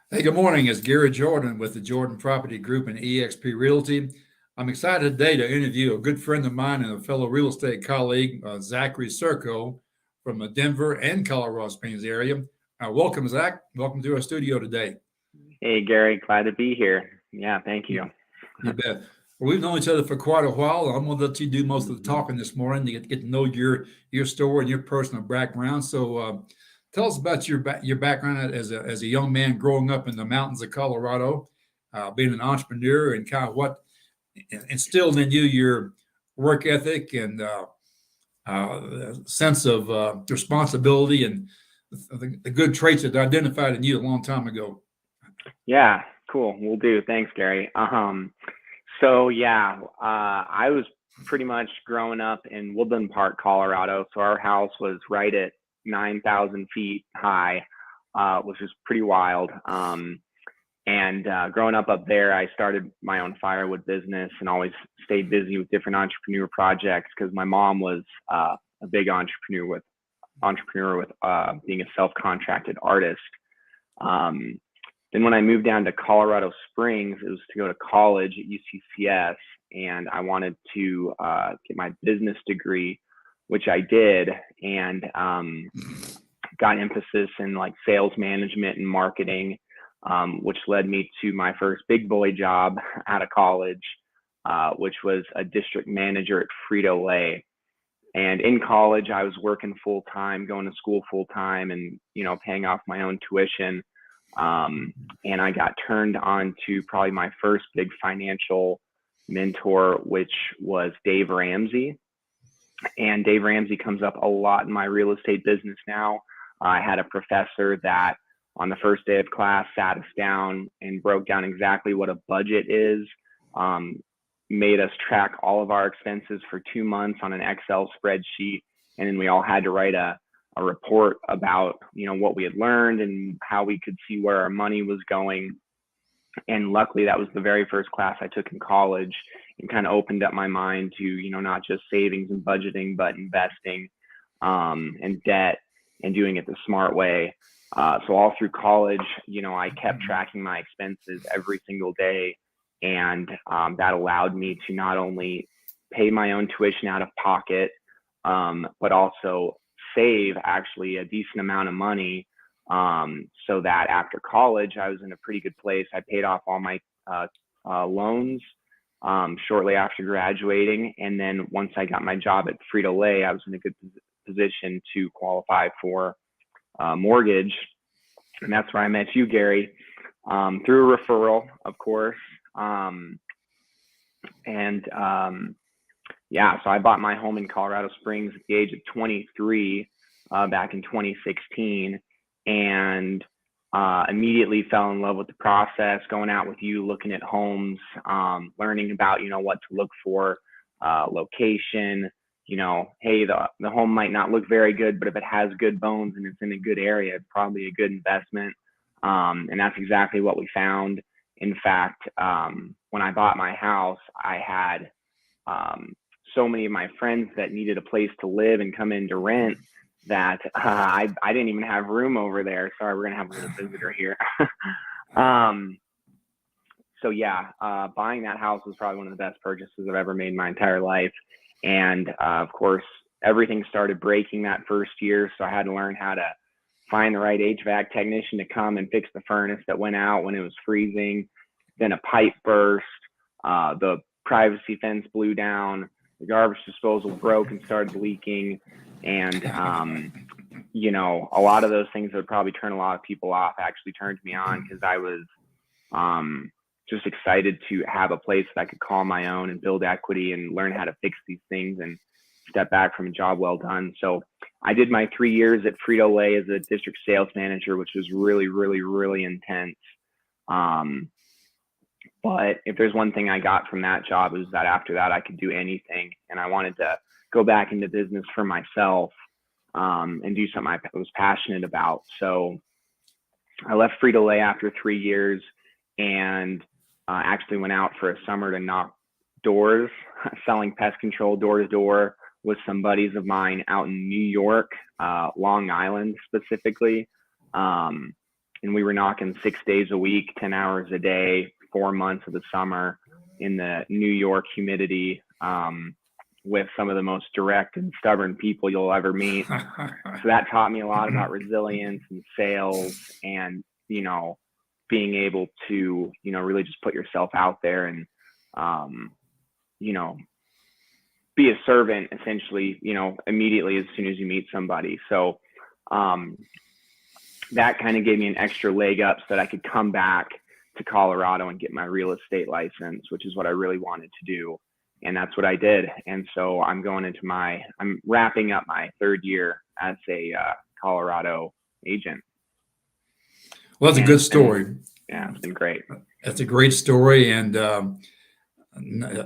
Hey, good morning. It's Gary Jordan with the Jordan Property Group and eXp Realty. I'm excited today to interview a good friend of mine and a fellow real estate colleague, Zachary Sirko from the Denver and Colorado Springs area. Welcome, Zach. Welcome to our studio today. Hey, Gary, glad to be here. Yeah, thank you. You bet. Well, we've known each other for quite a while. I'm going to let you do most of the Mhm. talking this morning to get to know your story and your personal background. So, tell us about your background as a young man growing up in the mountains of Colorado, being an entrepreneur, and kind of what instilled in you your work ethic and sense of responsibility and the good traits that identified in you a long time ago. Yeah, cool. We'll do. Thanks, Gary. I was pretty much growing up in Woodland Park, Colorado. So our house was right at 9,000 feet high, which is pretty wild. And growing up there, I started my own firewood business and always stayed busy with different entrepreneur projects because my mom was a big entrepreneur with being a self-contracted artist. Um, then when I moved down to Colorado Springs, it was to go to college at UCCS, and I wanted to get my business degree, which I did, and got emphasis in like sales management and marketing, which led me to my first big boy job out of college, which was a district manager at Frito-Lay. And in college, I was working full time, going to school full time, and paying off my own tuition. And I got turned on to probably my first big financial mentor, which was Dave Ramsey. And Dave Ramsey comes up a lot in my real estate business now. I had a professor that on the first day of class sat us down and broke down exactly what a budget is, um, made us track all of our expenses for 2 months on an Excel spreadsheet. And then we all had to write a report about, what we had learned and how we could see where our money was going. And luckily that was the very first class I took in college and kind of opened up my mind to, not just savings and budgeting, but investing, and debt and doing it the smart way. So all through college, I kept tracking my expenses every single day. And that allowed me to not only pay my own tuition out of pocket, but also save actually a decent amount of money, so that after college, I was in a pretty good place. I paid off all my loans shortly after graduating. And then once I got my job at Frito-Lay, I was in a good position to qualify for mortgage. And that's where I met you, Gary, through a referral, of course. And so I bought my home in Colorado Springs at the age of 23 back in 2016, and immediately fell in love with the process, going out with you, looking at homes, learning about, what to look for, location. Hey, the home might not look very good, but if it has good bones and it's in a good area, it's probably a good investment. And that's exactly what we found. In fact, when I bought my house, I had so many of my friends that needed a place to live and come in to rent that I didn't even have room over there. Sorry, we're gonna have a little visitor here. um, Buying that house was probably one of the best purchases I've ever made in my entire life. And of course, everything started breaking that first year, so I had to learn how to find the right HVAC technician to come and fix the furnace that went out when it was freezing. Then a pipe burst, the privacy fence blew down, the garbage disposal broke and started leaking. And, a lot of those things that would probably turn a lot of people off actually turned me on, because I was just excited to have a place that I could call my own and build equity and learn how to fix these things and step back from a job well done. So I did my 3 years at Frito-Lay as a district sales manager, which was really, really, really intense. But if there's one thing I got from that job, is that after that I could do anything, and I wanted to go back into business for myself, and do something I was passionate about. So I left Frito-Lay after 3 years, and actually went out for a summer to knock doors, selling pest control door to door with some buddies of mine out in New York, Long Island specifically. And and we were knocking 6 days a week, 10 hours a day, 4 months of the summer in the New York humidity, with some of the most direct and stubborn people you'll ever meet. So that taught me a lot about resilience and sales, and, being able to, really just put yourself out there and, be a servant essentially, immediately as soon as you meet somebody. So that kind of gave me an extra leg up so that I could come back to Colorado and get my real estate license, which is what I really wanted to do. And that's what I did. And so I'm wrapping up my 3rd year as a Colorado agent. Well, that's a good story. Yeah, it's been great. That's a great story, and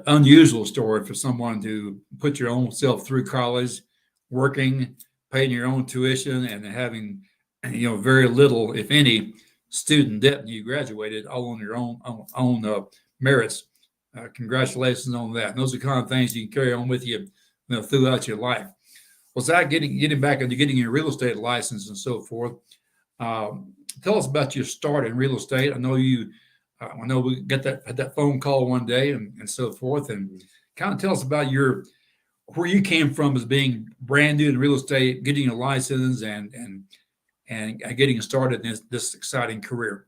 unusual story for someone to put your own self through college, working, paying your own tuition, and having, very little, if any, student debt. You graduated all on your own merits. Congratulations on that. And those are the kind of things you can carry on with you, throughout your life. Well, Zach, getting back into getting your real estate license and so forth. Tell us about your start in real estate. I know we got that phone call one day and so forth, and kind of tell us about where you came from as being brand new in real estate, getting a license and getting started in this exciting career.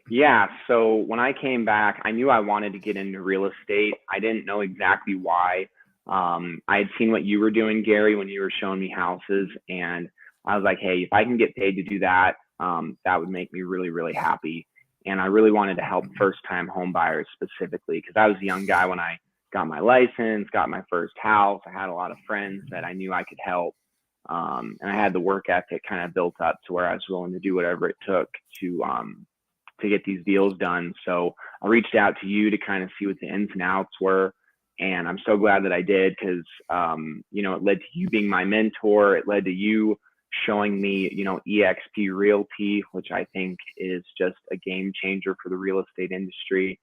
Yeah. So when I came back, I knew I wanted to get into real estate. I didn't know exactly why. I had seen what you were doing, Gary, when you were showing me houses, and I was like, hey, if I can get paid to do that, that would make me really, really happy. And I really wanted to help first-time home buyers specifically, because I was a young guy when I got my license, got my first house. I had a lot of friends that I knew I could help. And I had the work ethic kind of built up to where I was willing to do whatever it took to get these deals done. So I reached out to you to kind of see what the ins and outs were. And I'm so glad that I did, because, it led to you being my mentor. It led to you showing me, EXP Realty, which I think is just a game changer for the real estate industry.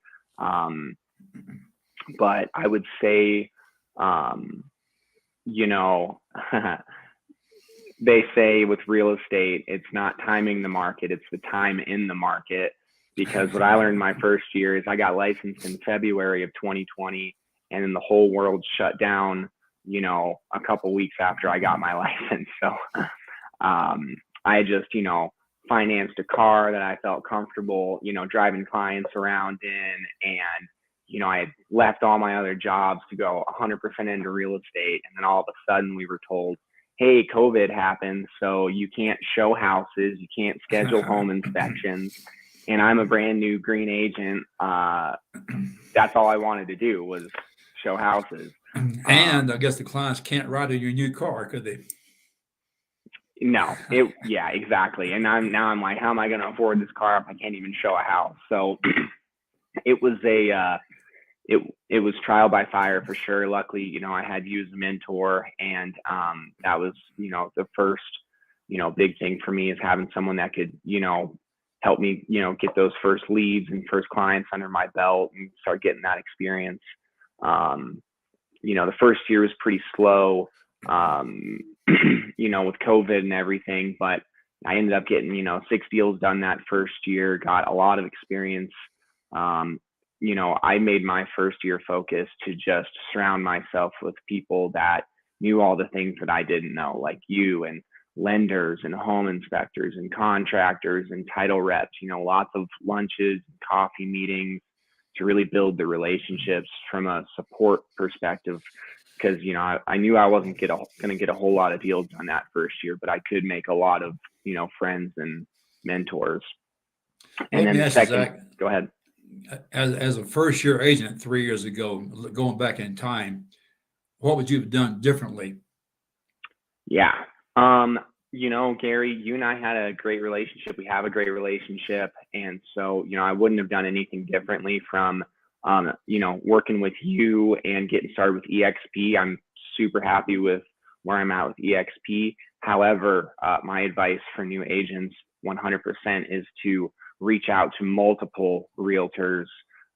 But I would say, they say with real estate, it's not timing the market, it's the time in the market. Because what I learned my first year is I got licensed in February of 2020, and then the whole world shut down, a couple weeks after I got my license. So I just, financed a car that I felt comfortable, driving clients around in. And, I had left all my other jobs to go 100% into real estate. And then all of a sudden we were told, hey, COVID happened, so you can't show houses, you can't schedule home inspections. And I'm a brand new green agent. That's all I wanted to do was show houses. And I guess the clients can't ride in your new car, could they? No, yeah, exactly. And I'm like, how am I going to afford this car if I can't even show a house? So it was it was trial by fire for sure. Luckily, I had you as a mentor, and that was, the first, big thing for me is having someone that could, help me, get those first leads and first clients under my belt and start getting that experience. The first year was pretty slow, with COVID and everything, but I ended up getting, 6 deals done that first year, got a lot of experience. I made my first year focus to just surround myself with people that knew all the things that I didn't know, like you and lenders and home inspectors and contractors and title reps, lots of lunches, coffee meetings to really build the relationships from a support perspective. Because, I knew I wasn't going to get a whole lot of deals done that first year, but I could make a lot of, friends and mentors. And then the second, Zach, go ahead. As a first year agent 3 years ago, going back in time, what would you have done differently? Yeah. Gary, you and I had a great relationship. We have a great relationship. And so, I wouldn't have done anything differently from, working with you and getting started with EXP. I'm super happy with where I'm at with EXP. However, my advice for new agents 100% is to reach out to multiple realtors.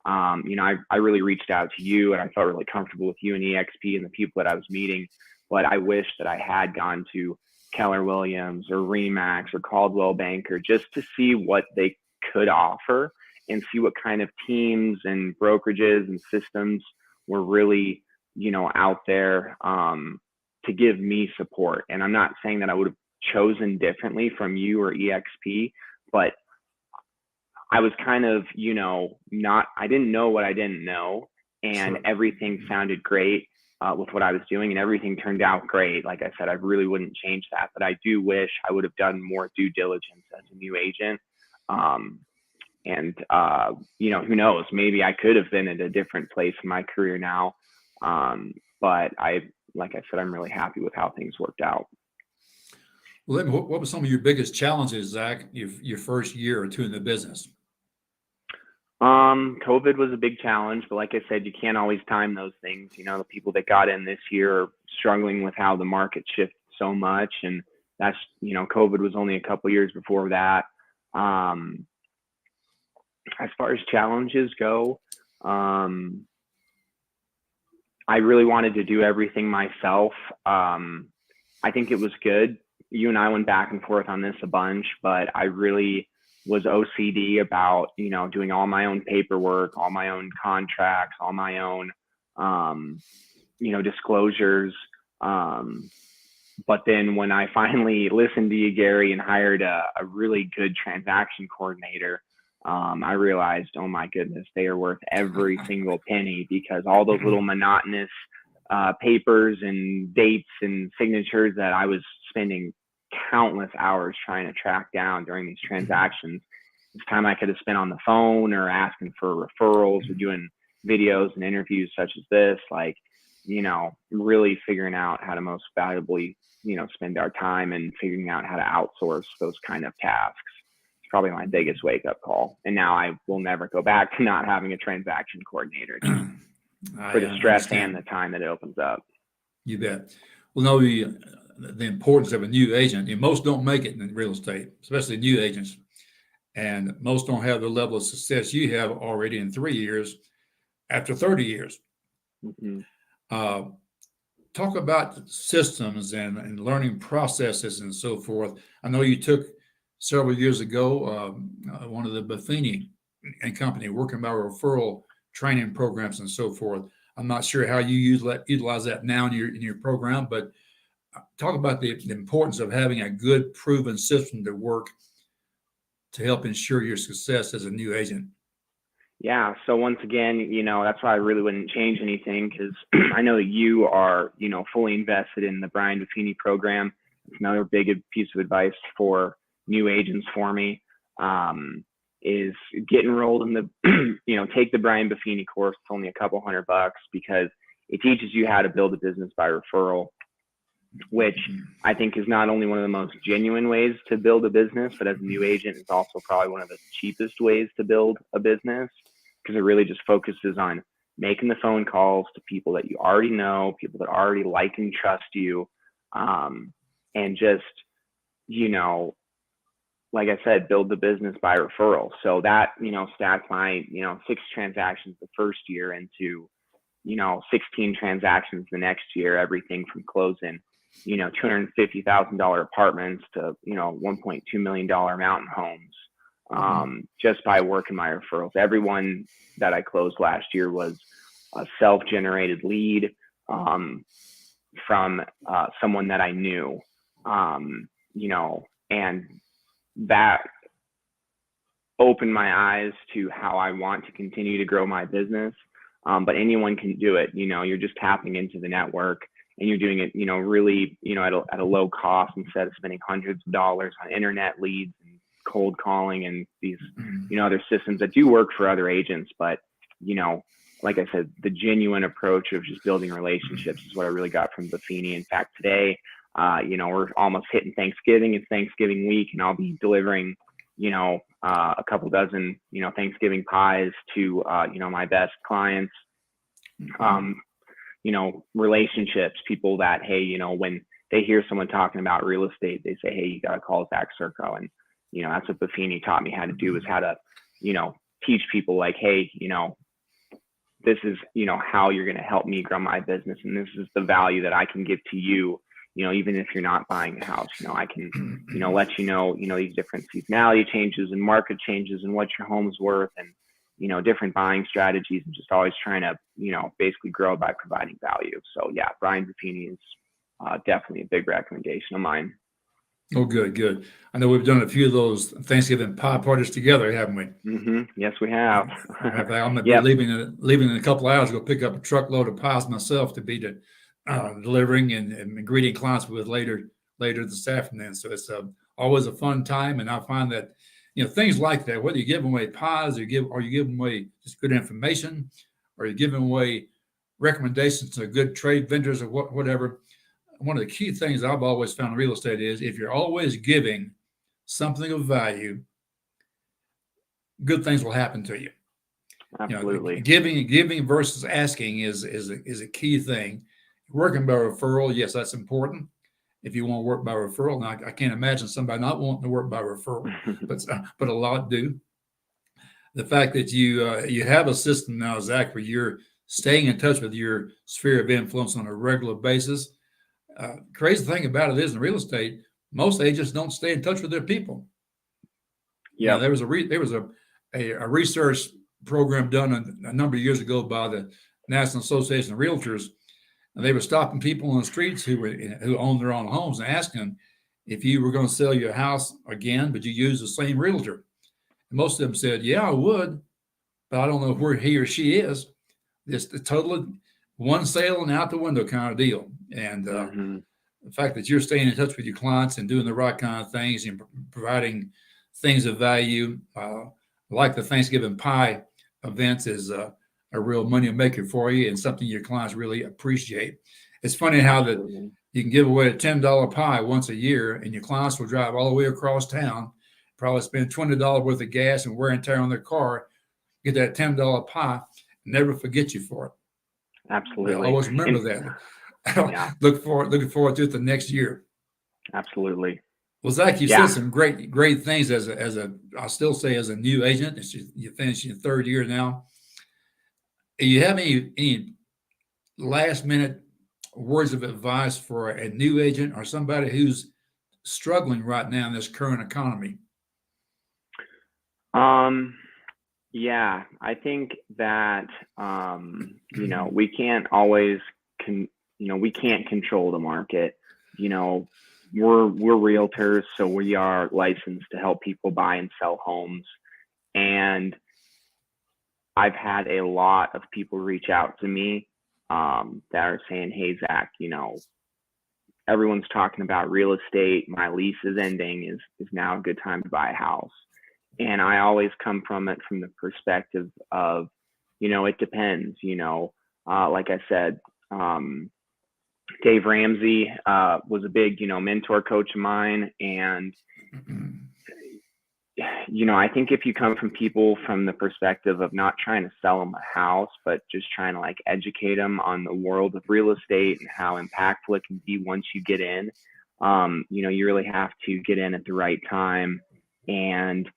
I really reached out to you, and I felt really comfortable with you and EXP and the people that I was meeting, but I wish that I had gone to Keller Williams or Remax or Caldwell Banker, just to see what they could offer and see what kind of teams and brokerages and systems were really, out there to give me support. And I'm not saying that I would have chosen differently from you or EXP, but I was kind of, I didn't know what I didn't know, and everything sounded great with what I was doing, and everything turned out great. Like I said, I really wouldn't change that, but I do wish I would have done more due diligence as a new agent. Who knows, maybe I could have been at a different place in my career now. But like I said, I'm really happy with how things worked out. Well, what were some of your biggest challenges, Zach, your first year or two in the business? COVID was a big challenge, but like I said, you can't always time those things. The people that got in this year are struggling with how the market shifted so much. And that's, COVID was only a couple years before that. As far as challenges go, I really wanted to do everything myself. I think it was good. You and I went back and forth on this a bunch, but I really was OCD about, doing all my own paperwork, all my own contracts, all my own, disclosures. But then when I finally listened to you, Gary, and hired a really good transaction coordinator, I realized, oh my goodness, they are worth every single penny, because all those little monotonous papers and dates and signatures that I was spending countless hours trying to track down during these transactions, it's time I could have spent on the phone or asking for referrals or doing videos and interviews such as this, really figuring out how to most valuably, spend our time and figuring out how to outsource those kind of tasks. It's probably my biggest wake up call. And now I will never go back to not having a transaction coordinator for the stress and the time that it opens up. You bet. Well, no, the importance of a new agent. Most don't make it in real estate, especially new agents. And most don't have the level of success you have already in 3 years after 30 years. Mm-hmm. Talk about systems and learning processes and so forth. I know you took several years ago one of the Buffini and company working by referral training programs and so forth. I'm not sure how you utilize that now in your program, but talk about the importance of having a good, proven system to work to help ensure your success as a new agent. Yeah. So once again, that's why I really wouldn't change anything, because I know that you are, fully invested in the Brian Buffini program. It's another big piece of advice for new agents for me, is get enrolled in the, take the Brian Buffini course. It's only a couple $100, because it teaches you how to build a business by referral, which I think is not only one of the most genuine ways to build a business, but as a new agent, it's also probably one of the cheapest ways to build a business, because it really just focuses on making the phone calls to people that you already know, people that already like and trust you, and just, like I said, build the business by referral. So that, stacked my, 6 transactions the first year into, 16 transactions the next year, everything from closing, $250,000 apartments to, $1.2 million mountain homes, just by working my referrals. Everyone that I closed last year was a self-generated lead from someone that I knew, and that opened my eyes to how I want to continue to grow my business. But anyone can do it. You're just tapping into the network, and you're doing it, really, at a low cost, instead of spending hundreds of dollars on internet leads and cold calling and these, other systems that do work for other agents. But, like I said, the genuine approach of just building relationships is what I really got from Buffini. In fact, today, we're almost hitting Thanksgiving. It's Thanksgiving week, and I'll be delivering, a couple dozen, Thanksgiving pies to, my best clients, relationships, people that, hey, when they hear someone talking about real estate, they say, hey, you got to call Zach Sirko. And, that's what Buffini taught me how to do, is how to, teach people like, hey, this is, how you're going to help me grow my business. And this is the value that I can give to you, even if you're not buying a house, I can, let these different seasonality changes and market changes and what your home's worth, and, different buying strategies, and just always trying to, basically grow by providing value. So yeah, Brian Buffini is definitely a big recommendation of mine. Oh, good, good. I know we've done a few of those Thanksgiving pie parties together, haven't we? Yes, we have. I'm going to be Yep. leaving in a couple of hours to go pick up a truckload of pies myself to be delivering and greeting clients with later this afternoon. So it's always a fun time, and I find that things like that, whether you're giving away pies or you're giving away just good information, or you're giving away recommendations to good trade vendors or whatever. One of the key things I've always found in real estate is if you're always giving something of value, good things will happen to you. Absolutely. Giving versus asking is a key thing. Working by referral, yes, that's important. If you want to work by referral, now I can't imagine somebody not wanting to work by referral, but a lot do. The fact that you have a system now, Zach, where you're staying in touch with your sphere of influence on a regular basis. Crazy thing about it is, in real estate, most agents don't stay in touch with their people. Yeah, there was a research program done a number of years ago by the National Association of Realtors, and they were stopping people on the streets who owned their own homes and asking them if you were going to sell your house again, but you use the same realtor. And most of them said, "Yeah, I would, but I don't know where he or she is." It's the total one sale and out the window kind of deal. And the fact that you're staying in touch with your clients and doing the right kind of things and providing things of value, like the Thanksgiving pie events, is a real money maker for you and something your clients really appreciate. It's funny how that you can give away a $10 pie once a year, and your clients will drive all the way across town, probably spend $20 worth of gas and wear and tear on their car, get that $10 pie, and never forget you for it. Absolutely. They'll always remember that. Yeah. Looking forward to it the next year. Absolutely. Well, Zach, you said some great things as I still say, as a new agent. You finished your third year now. Do you have any last minute words of advice for a new agent or somebody who's struggling right now in this current economy? Yeah, I think that we can't always we can't control the market. We're realtors, so we are licensed to help people buy and sell homes. And I've had a lot of people reach out to me that are saying, "Hey, Zach, everyone's talking about real estate. My lease is ending. Is now a good time to buy a house?" And I always come from it from the perspective of, it depends. Like I said, Dave Ramsey was a big, mentor coach of mine. And, I think if you come from people from the perspective of not trying to sell them a house, but just trying to educate them on the world of real estate and how impactful it can be once you get in, you really have to get in at the right time and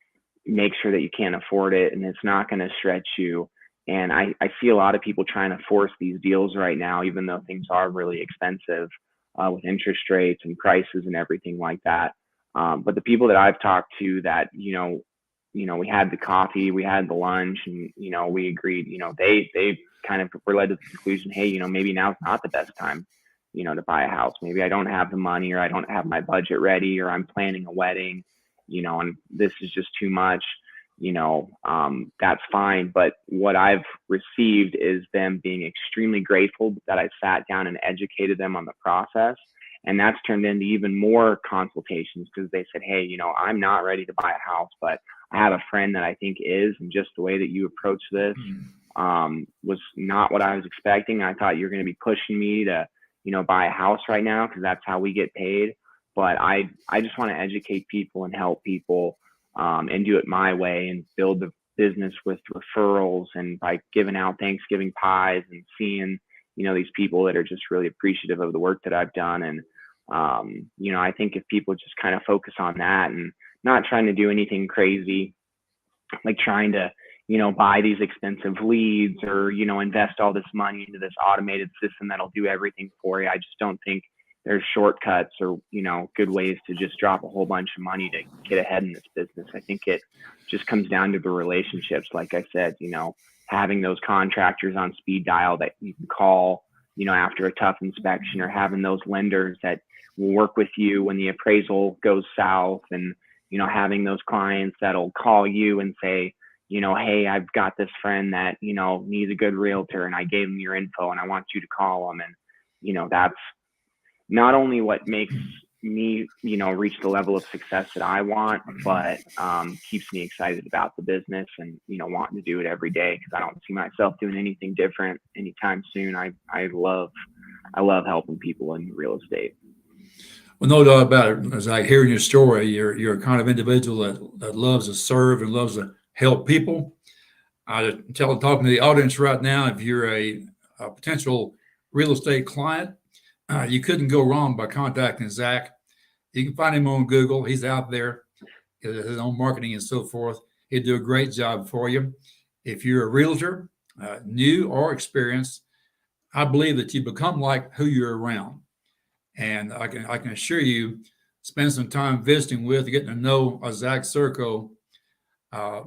make sure that you can't afford it and it's not going to stretch you. And I see a lot of people trying to force these deals right now, even though things are really expensive with interest rates and prices and everything like that. But the people that I've talked to that, we had the coffee, we had the lunch, and, we agreed, they kind of were led to the conclusion, hey, maybe now's not the best time, to buy a house. Maybe I don't have the money, or I don't have my budget ready, or I'm planning a wedding, and this is just too much, that's fine. But what I've received is them being extremely grateful that I sat down and educated them on the process. And that's turned into even more consultations because they said, hey, I'm not ready to buy a house, but I have a friend that I think is, and just the way that you approach this was not what I was expecting. I thought you were going to be pushing me to, buy a house right now because that's how we get paid. But I just want to educate people and help people and do it my way and build the business with referrals and by giving out Thanksgiving pies and seeing, these people that are just really appreciative of the work that I've done. And, I think if people just kind of focus on that and not trying to do anything crazy, like trying to, buy these expensive leads or, invest all this money into this automated system that'll do everything for you. I just don't think there's shortcuts or, good ways to just drop a whole bunch of money to get ahead in this business. I think it just comes down to the relationships. Like I said, having those contractors on speed dial that you can call, after a tough inspection, or having those lenders that will work with you when the appraisal goes south, and, having those clients that'll call you and say, hey, I've got this friend that, needs a good realtor, and I gave him your info and I want you to call them. And, that's not only what makes me, reach the level of success that I want, but keeps me excited about the business and, wanting to do it every day, because I don't see myself doing anything different anytime soon. I love helping people in real estate. Well, no doubt about it. As I hear in your story, you're a kind of individual that loves to serve and loves to help people. Talking to the audience right now, if you're a potential real estate client, you couldn't go wrong by contacting Zach. You can find him on Google. He's out there, his own marketing and so forth. He'll do a great job for you. If you're a realtor, new or experienced, I believe that you become like who you're around. And I can assure you, spend some time visiting with, getting to know Zach Sirko,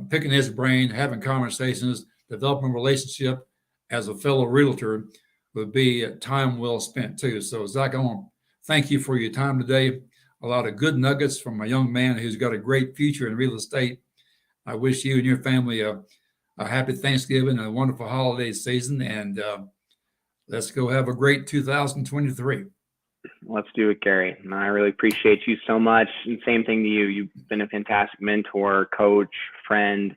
picking his brain, having conversations, developing a relationship as a fellow realtor would be time well spent too. So Zach, I want to thank you for your time today. A lot of good nuggets from a young man who's got a great future in real estate. I wish you and your family a happy Thanksgiving and a wonderful holiday season. And let's go have a great 2023. Let's do it, Gary. And I really appreciate you so much. And same thing to you. You've been a fantastic mentor, coach, friend,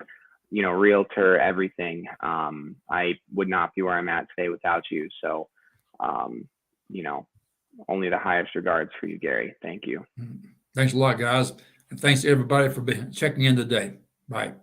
realtor, everything. I would not be where I'm at today without you. So, only the highest regards for you, Gary. Thank you. Thanks a lot, guys. And thanks to everybody for checking in today. Bye.